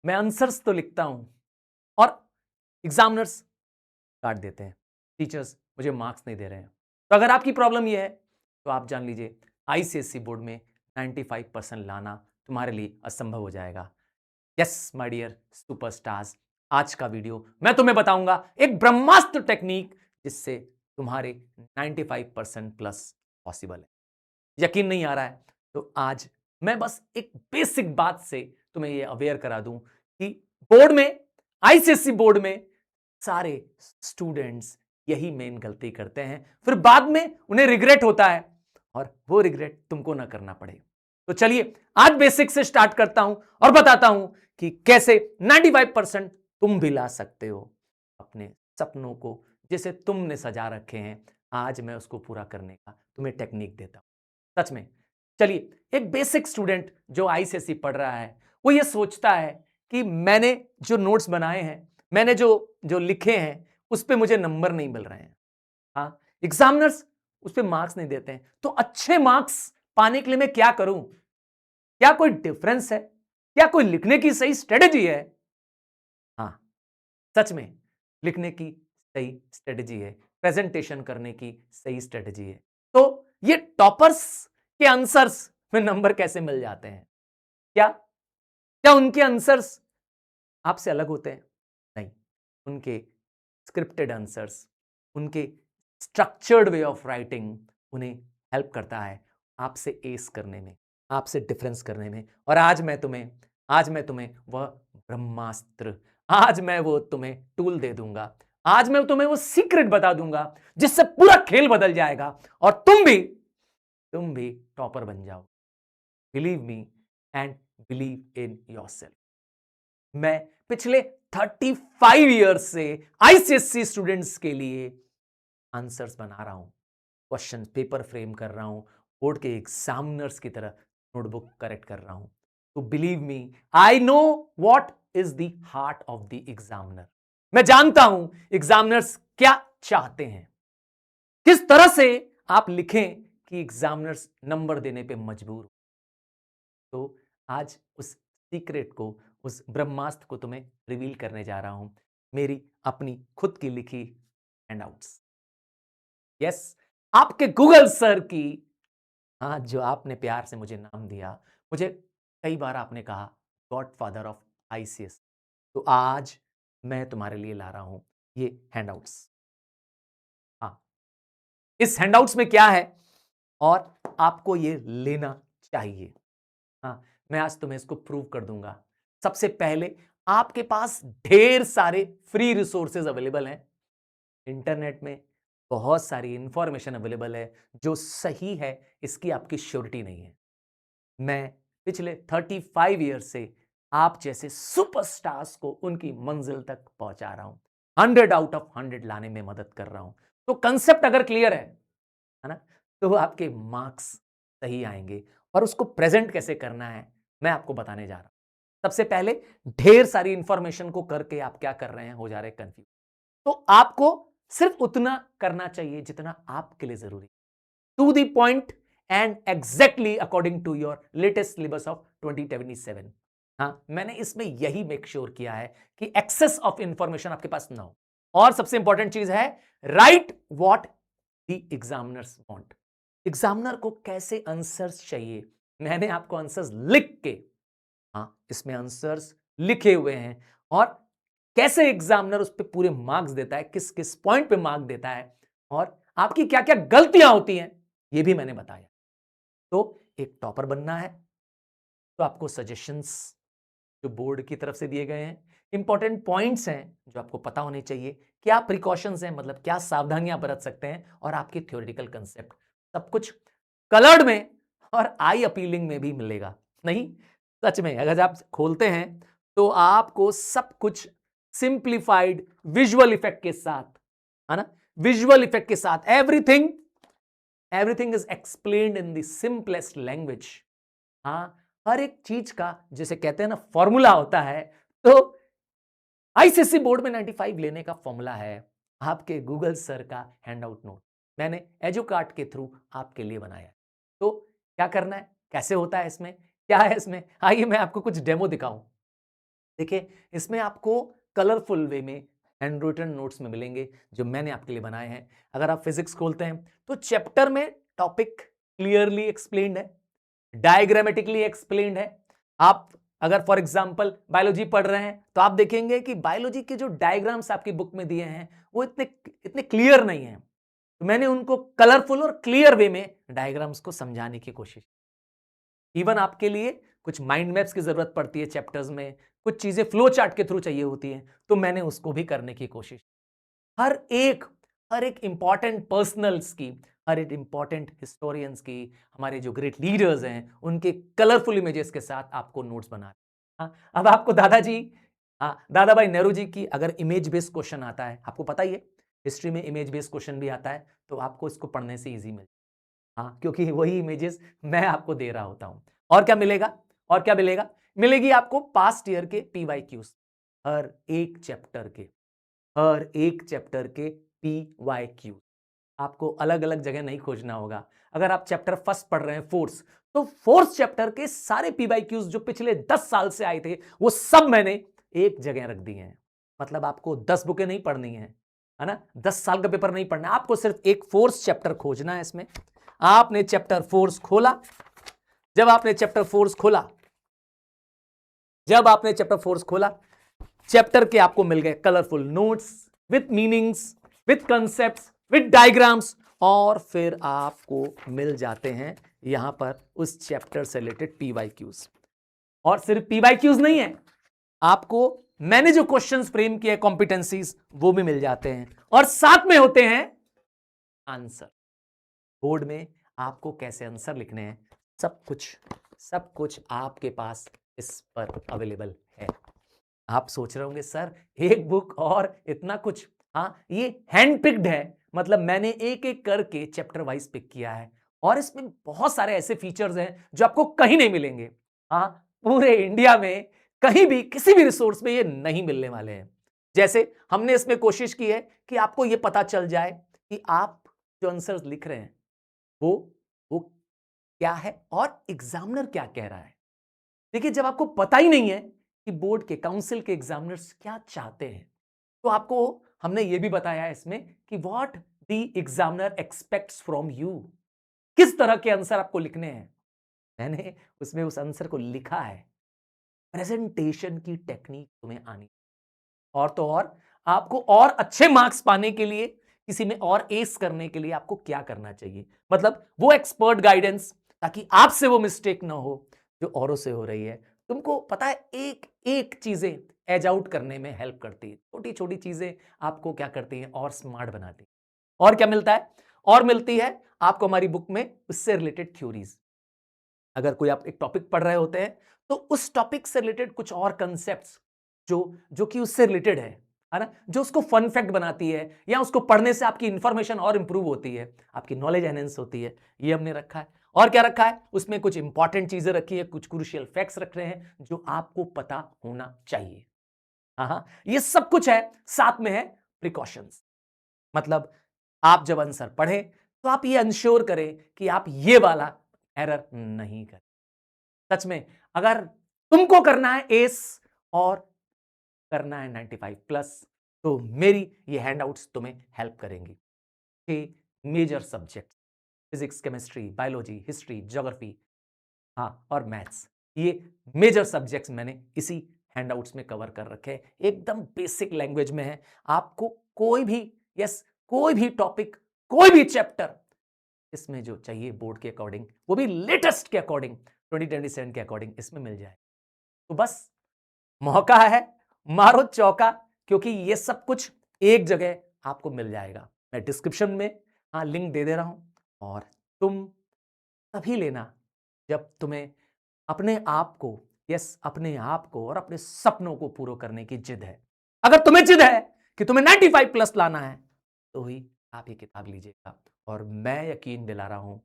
मैं आंसर्स तो लिखता हूं और एग्जामिनर्स काट देते हैं, टीचर्स मुझे मार्क्स नहीं दे रहे हैं। तो अगर आपकी प्रॉब्लम यह है तो आप जान लीजिए आईसीएसई बोर्ड में 95% लाना तुम्हारे लिए असंभव हो जाएगा। यस माय डियर सुपरस्टार्स, आज का वीडियो मैं तुम्हें बताऊंगा एक ब्रह्मास्त्र टेक्निक जिससे तुम्हारे 95% प्लस पॉसिबल है। यकीन नहीं आ रहा है तो आज मैं बस एक बेसिक बात से तुम्हें यह अवेयर करा दूं कि बोर्ड में, आईसीएसई बोर्ड में सारे स्टूडेंट्स यही मेन गलती करते हैं, फिर बाद में उन्हें रिग्रेट होता है और वो रिग्रेट तुमको ना करना पड़े। तो चलिए आज बेसिक से स्टार्ट करता हूं और बताता हूं कि कैसे 95% तुम भी ला सकते हो अपने सपनों को, जैसे तुमने सजा रखे हैं। आज मैं उसको पूरा करने का तुम्हें टेक्निक देता हूं सच में। चलिए, एक बेसिक स्टूडेंट जो आईसीएसई पढ़ रहा है वो ये सोचता है कि मैंने जो नोट्स बनाए हैं, मैंने जो जो लिखे हैं उस पे मुझे नंबर नहीं मिल रहे हैं। हाँ, एग्जामिनर्स उस पे मार्क्स नहीं देते हैं, तो अच्छे मार्क्स पाने के लिए मैं क्या करूं? क्या कोई डिफरेंस है? क्या कोई लिखने की सही स्ट्रेटेजी है? हाँ, सच में लिखने की सही स्ट्रेटेजी है, प्रेजेंटेशन करने की सही स्ट्रेटेजी है। तो ये टॉपर्स के आंसर्स में नंबर कैसे मिल जाते हैं? क्या क्या उनके आंसर्स आपसे अलग होते हैं? नहीं, उनके स्क्रिप्टेड आंसर्स, उनके स्ट्रक्चर्ड वे ऑफ राइटिंग उन्हें हेल्प करता है आपसे एस करने में, आपसे डिफरेंस करने में। और आज मैं तुम्हें वह ब्रह्मास्त्र, आज मैं वो तुम्हें टूल दे दूंगा, आज मैं तुम्हें वो सीक्रेट बता दूंगा जिससे पूरा खेल बदल जाएगा और तुम भी टॉपर बन जाओ। Believe me and believe in yourself. मैं पिछले 35 ईयर्स से आईसीएससी स्टूडेंट्स के लिए आंसर्स बना रहा हूं, क्वेश्चन पेपर फ्रेम कर रहा हूं, बोर्ड के एग्जामिनर्स की तरह नोटबुक करेक्ट कर रहा हूं। तो believe me, I know what is the heart of the examiner. मैं जानता हूं एग्जामिनर्स क्या चाहते हैं, किस तरह से आप लिखें कि एग्जामिनर्स नंबर देने पे मजबूर हो। तो आज उस सीक्रेट को, उस ब्रह्मास्त्र को तुम्हें रिवील करने जा रहा हूं, मेरी अपनी खुद की लिखी हैंडआउट्स। यस, आपके गूगल सर की, हाँ, जो आपने प्यार से मुझे नाम दिया, मुझे कई बार आपने कहा गॉडफादर ऑफ आईसीएस। तो आज मैं तुम्हारे लिए ला रहा हूं ये हैंडआउट्स। हाँ, इस हैंडआउट्स में क्या है और आपको ये लेना चाहिए। हाँ, मैं आज तुम्हें इसको प्रूव कर दूंगा। सबसे पहले, आपके पास ढेर सारे फ्री रिसोर्सेज अवेलेबल हैं इंटरनेट में, बहुत सारी इंफॉर्मेशन अवेलेबल है। जो सही है इसकी आपकी श्योरिटी नहीं है। मैं पिछले 35 ईयर से आप जैसे सुपरस्टार्स को उनकी मंजिल तक पहुंचा रहा हूं, 100 आउट ऑफ 100 लाने में मदद कर रहा हूं। तो कंसेप्ट अगर क्लियर है ना, तो आपके मार्क्स सही आएंगे। और उसको प्रेजेंट कैसे करना है मैं आपको बताने जा रहा हूं। सबसे पहले, ढेर सारी इंफॉर्मेशन को करके आप क्या कर रहे हैं, हो जा रहे कंफ्यूज। तो आपको सिर्फ उतना करना चाहिए जितना आपके लिए जरूरी, to the point and exactly according to your latest syllabus of 2027। हाँ, मैंने इसमें यही मेक श्योर किया है कि एक्सेस ऑफ इंफॉर्मेशन आपके पास ना हो। और सबसे इंपॉर्टेंट चीज है, right what the examiners want. Examiner को कैसे आंसर्स चाहिए, मैंने आपको आंसर्स लिख के, हाँ, इसमें आंसर्स लिखे हुए हैं। और कैसे एग्जामिनर उस पर पूरे मार्क्स देता है, किस किस पॉइंट पे मार्क देता है, और आपकी क्या क्या गलतियां होती हैं, ये भी मैंने बताया। तो एक टॉपर बनना है तो आपको सजेशंस जो बोर्ड की तरफ से दिए गए हैं, इंपॉर्टेंट पॉइंट्स हैं जो आपको पता होने चाहिए, क्या प्रिकॉशंस हैं, मतलब क्या सावधानियां बरत सकते हैं, और आपके थ्योरेटिकल कंसेप्ट, सब कुछ कलर्ड में और आई अपीलिंग में भी मिलेगा। नहीं, सच में अगर आप खोलते हैं तो आपको सब कुछ सिंप्लीफाइड विजुअल इफेक्ट के साथ, है ना, विजुअल इफेक्ट के साथ, everything is explained in the simplest language. हाँ, हर एक चीज का जैसे कहते हैं ना फॉर्मूला होता है। तो आईसीएसई बोर्ड में 95 लेने का फॉर्मूला है आपके गूगल सर का हैंडआउट नोट, मैंने एजुकार्ट के थ्रू आपके लिए बनाया है। तो क्या करना है, कैसे होता है, इसमें क्या है, इसमें आइए मैं आपको कुछ डेमो दिखाऊं। देखिए, इसमें आपको कलरफुल वे में हैंड रिटन नोट्स में मिलेंगे जो मैंने आपके लिए बनाए हैं। अगर आप फिजिक्स खोलते हैं तो चैप्टर में टॉपिक क्लियरली एक्सप्लेन्ड है, डायग्रामेटिकली एक्सप्लेन्ड है। आप अगर फॉर एग्जांपल बायोलॉजी पढ़ रहे हैं तो आप देखेंगे कि बायोलॉजी के जो डायग्राम्स आपकी बुक में दिए हैं वो इतने इतने क्लियर नहीं हैं, तो मैंने उनको कलरफुल और क्लियर वे में डायग्राम्स को समझाने की कोशिश। इवन आपके लिए कुछ माइंड मैप्स की जरूरत पड़ती है चैप्टर्स में, कुछ चीजें फ्लो चार्ट के थ्रू चाहिए होती हैं, तो मैंने उसको भी करने की कोशिश। हर एक हर एक इंपॉर्टेंट पर्सनल्स की, हर एक इंपॉर्टेंट हिस्टोरियंस की, हमारे जो ग्रेट लीडर्स हैं उनके कलरफुल इमेजेस के साथ आपको नोट्स बना। हाँ, अब आपको दादाजी, हाँ, दादा भाई नेहरू जी की अगर इमेज बेस्ड क्वेश्चन आता है, आपको पता ही है हिस्ट्री में इमेज बेस्ड क्वेश्चन भी आता है, तो आपको इसको पढ़ने से इजी मिल, हाँ, क्योंकि वही इमेजेस मैं आपको दे रहा होता हूं। और क्या मिलेगा, और क्या मिलेगा, मिलेगी आपको पास्ट ईयर के पीवाई क्यूज, हर एक चैप्टर के, हर एक चैप्टर के पीवाई क्यू। आपको अलग अलग जगह नहीं खोजना होगा। अगर आप चैप्टर फर्स्ट पढ़ रहे हैं फोर्स, तो फोर्थ चैप्टर के सारे पीवाई क्यूज जो पिछले 10 साल से आए थे वो सब मैंने एक जगह रख दिए हैं। मतलब आपको 10 बुकें नहीं पढ़नी है ना, 10 साल का पेपर नहीं पढ़ना, आपको सिर्फ एक फोर्स चैप्टर खोजना है। इसमें आपने चैप्टर फोर्स खोला, जब आपने चैप्टर फोर्स खोला, जब आपने चैप्टर फोर्स खोला, चैप्टर के आपको मिल गए colourful notes with meanings, with concepts, with diagrams, और फिर आपको मिल जाते हैं यहां पर उस चैप्टर से रिलेटेड पीवाईक्यूज। और सिर्फ पीवाईक्यूज नहीं है, आपको मैंने जो क्वेश्चंस फ्रेम किए कॉम्पिटेंसीज वो भी मिल जाते हैं, और साथ में होते हैं आंसर। बोर्ड में आपको कैसे आंसर लिखने हैं, सब कुछ आपके पास इस पर अवेलेबल है। आप सोच रहे होंगे सर एक बुक और इतना कुछ, हाँ, ये हैंड पिक्ड है, मतलब मैंने एक एक करके चैप्टर वाइज पिक किया है, और इसमें बहुत सारे ऐसे फीचर्स हैं जो आपको कहीं नहीं मिलेंगे। हाँ, पूरे इंडिया में कहीं भी किसी भी रिसोर्स में ये नहीं मिलने वाले हैं। जैसे हमने इसमें कोशिश की है कि आपको ये पता चल जाए कि आप जो आंसर्स लिख रहे हैं वो वो क्या है और एग्जामिनर क्या कह रहा है। देखिए, जब आपको पता ही नहीं है कि बोर्ड के काउंसिल के एग्जामिनर्स क्या चाहते हैं, तो आपको हमने ये भी बताया है इसमें कि what the examiner aspects from you, किस तरह के आंसर आपको लिखने हैं। मैंने उसमें उस आंसर को लिखा है। प्रेजेंटेशन की टेक्निक तुम्हें आनी, और तो और आपको और अच्छे मार्क्स पाने के लिए, किसी में और एस करने के लिए आपको क्या करना चाहिए, मतलब वो एक्सपर्ट गाइडेंस, ताकि आपसे वो मिस्टेक ना हो जो औरों से हो रही है। तुमको पता है एक एक चीजें एज आउट करने में हेल्प करती है, छोटी छोटी चीजें आपको क्या करती हैं और स्मार्ट बनाती है। और क्या मिलता है, और मिलती है आपको हमारी बुक में उससे रिलेटेड थ्योरीज। अगर कोई आप एक टॉपिक पढ़ रहे होते हैं तो उस टॉपिक से रिलेटेड कुछ और कंसेप्ट्स जो जो कि उससे रिलेटेड है ना, जो उसको फन फैक्ट बनाती है, या उसको पढ़ने से आपकी इंफॉर्मेशन और इंप्रूव होती है, आपकी नॉलेज एनहेंस होती है, ये हमने रखा है। और क्या रखा है, उसमें कुछ इंपॉर्टेंट चीजें रखी है, कुछ क्रूशियल फैक्ट्स रख रहे हैं जो आपको पता होना चाहिए। हाँ, ये सब कुछ है, साथ में है प्रिकॉशंस। मतलब आप जब आंसर पढ़ें तो आप ये इंश्योर करें कि आप ये वाला एरर नहीं करें। सच में, अगर तुमको करना है एस और करना है 95 प्लस, तो मेरी ये हैंडआउट्स तुम्हें हेल्प करेंगी। 6 major subject, physics, chemistry, biology, history, geography, हाँ, और मैथ्स, ये मेजर सब्जेक्ट्स मैंने इसी हैंडआउट्स में कवर कर रखे हैं। एकदम बेसिक लैंग्वेज में है। आपको कोई भी, यस, कोई भी टॉपिक, कोई भी चैप्टर इसमें जो चाहिए बोर्ड के अकॉर्डिंग, वो भी लेटेस्ट के अकॉर्डिंग, 2027 के अकॉर्डिंग इसमें मिल जाए। तो बस मौका है, मारो चौका, क्योंकि ये सब कुछ एक जगह आपको मिल जाएगा। मैं डिस्क्रिप्शन में, हाँ, लिंक दे दे रहा हूं, और तुम तभी लेना जब तुम्हें अपने आप को, यस, अपने आप को और अपने सपनों को पूरा करने की जिद है। अगर तुम्हें जिद है कि तुम्हें 95 प्लस लाना है, तो ही आप ये किताब लीजिएगा। और मैं यकीन दिला रहा हूं,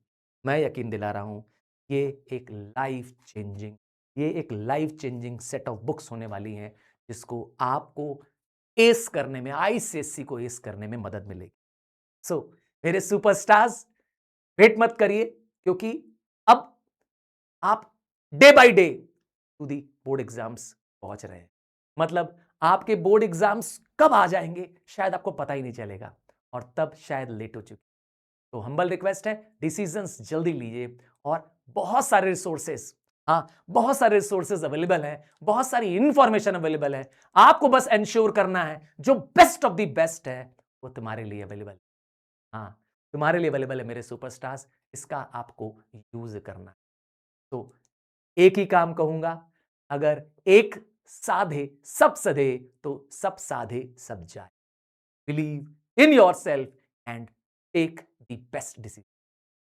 मैं यकीन दिला रहा हूं, ये एक लाइफ चेंजिंग, ये एक life changing set of books होने वाली हैं, जिसको आपको एस करने में, आईसीएससी को एस करने में मदद मिलेगी। सो मेरे सुपरस्टार्स, वेट मत करिए, क्योंकि अब आप day by day to the board exams पहुंच रहे हैं। मतलब आपके बोर्ड एग्जाम्स कब आ जाएंगे शायद आपको पता ही नहीं चलेगा, और तब शायद लेट हो चुकी। तो हम्बल रिक्वेस्ट है, डिसीजंस जल्दी लीजिए, और बहुत सारे रिसोर्सेस, हाँ बहुत सारे रिसोर्सेज अवेलेबल है, बहुत सारी इंफॉर्मेशन अवेलेबल है। आपको बस एंश्योर करना है जो बेस्ट ऑफ द बेस्ट है वो तुम्हारे लिए अवेलेबल है। हाँ, तुम्हारे लिए अवेलेबल है मेरे सुपरस्टार्स, इसका आपको यूज करना है। तो एक ही काम कहूंगा, अगर एक साधे सब सधे तो सब साधे सब जाए। Believe in yourself and take the best decision.